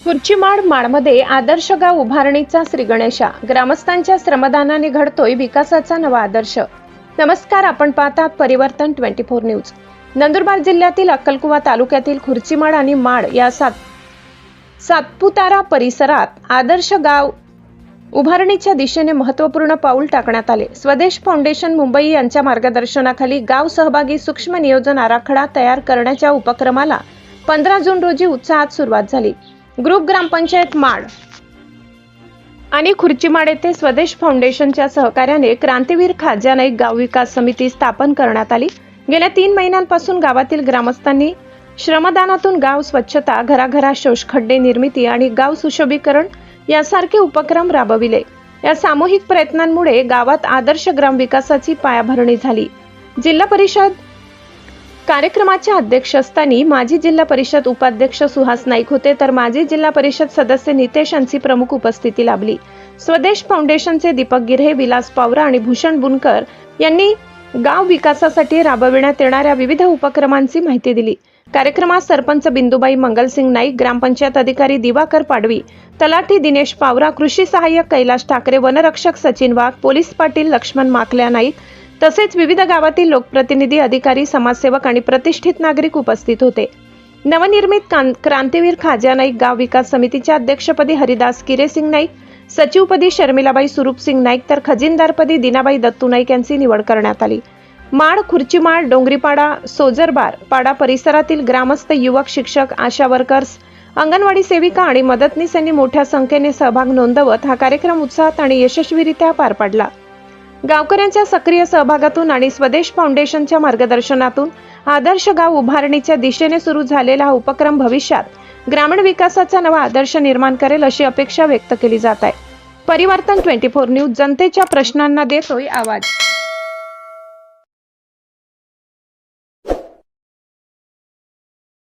खुर्चीमाड माडमध्ये आदर्श गाव उभारणीचा श्रीगणेशा ग्रामस्थांच्या श्रमदानाने घडतोय विकासाचा नवा आदर्श। नमस्कार, आपण पाहतात परिवर्तन 24 न्यूज। नंदुरबार जिल्ह्यातील अक्कलकुवा तालुक्यातील खुर्चीमाड आणि माड या सातपुतारा परिसरात आदर्श गाव उभारणीच्या दिशेने महत्त्वपूर्ण पाऊल टाकण्यात आले। स्वदेश फाउंडेशन मुंबई यांच्या मार्गदर्शनाखाली गाव सहभागी सूक्ष्म नियोजन आराखडा तयार करण्याच्या उपक्रमाला 15 जून रोजी उत्साहात सुरुवात झाली। ग्रुप ग्रामपंचायत माड आणि खुर्चीमाड येथे स्वदेश फाउंडेशनच्या सहकार्याने क्रांतीवीर खाज्या नाईक गाव विकास समिती स्थापन करण्यात आली। गेल्या 3 महिन्यांपासून गावातील ग्रामस्थांनी श्रमदानातून गाव स्वच्छता, घराघरा शोषखड्डे निर्मिती आणि गाव सुशोभीकरण यासारखे उपक्रम राबविले। या सामूहिक प्रयत्नांमुळे गावात आदर्श ग्राम विकासाची पायाभरणी झाली। जिल्हा परिषद कार्यक्रमाच्या अध्यक्षस्थानी माजी जिल्हा परिषद उपाध्यक्ष सुहास नाईक होते, तर माजी जिल्हा परिषद सदस्य नितेश यांची प्रमुख उपस्थिती लाभली। स्वदेश फाउंडेशनचे दीपक गिऱ्हे, विलास पावरा आणि भूषण बुनकर यांनी गाव विकासासाठी राबविण्यात येणाऱ्या विविध उपक्रमांची माहिती दिली। कार्यक्रमात सरपंच बिंदुबाई मंगलसिंग नाईक, ग्रामपंचायत अधिकारी दिवाकर पाडवी, तलाठी दिनेश पावरा, कृषी सहाय्यक कैलाश ठाकरे, वनरक्षक सचिन वाघ, पोलीस पाटील लक्ष्मण माकल्या नाईक तसेच विविध गावातील लोकप्रतिनिधी, अधिकारी, समाजसेवक आणि प्रतिष्ठित नागरिक उपस्थित होते। नवनिर्मित क्रांतीवीर खाज्या नाईक गाव विकास समितीच्या अध्यक्षपदी हरिदास किरेसिंग नाईक, सचिवपदी शर्मिलाबाई सुरूपसिंग नाईक तर खजिनदारपदी दिनाबाई दत्तू नाईक यांची निवड करण्यात आली। माड, खुर्चीमाड, डोंगरीपाडा, सोजरबार पाडा परिसरातील ग्रामस्थ, युवक, शिक्षक, आशा वर्कर्स, अंगणवाडी सेविका आणि मदतनीस यांनी मोठ्या संख्येने सहभाग नोंदवत हा कार्यक्रम उत्साहात आणि यशस्वीरित्या पार पाडला। गावकऱ्यांच्या सक्रिय सहभागातून आणि स्वदेश फाउंडेशनच्या मार्गदर्शनातून आदर्श गाव उभारणीच्या दिशेने सुरू झालेला हा उपक्रम भविष्यात ग्रामीण विकासाचा नवा आदर्श निर्माण करेल अशी अपेक्षा व्यक्त केली जात आहे। परिवर्तन 24 न्यूज जनतेच्या प्रश्नांना देतोय आवाज।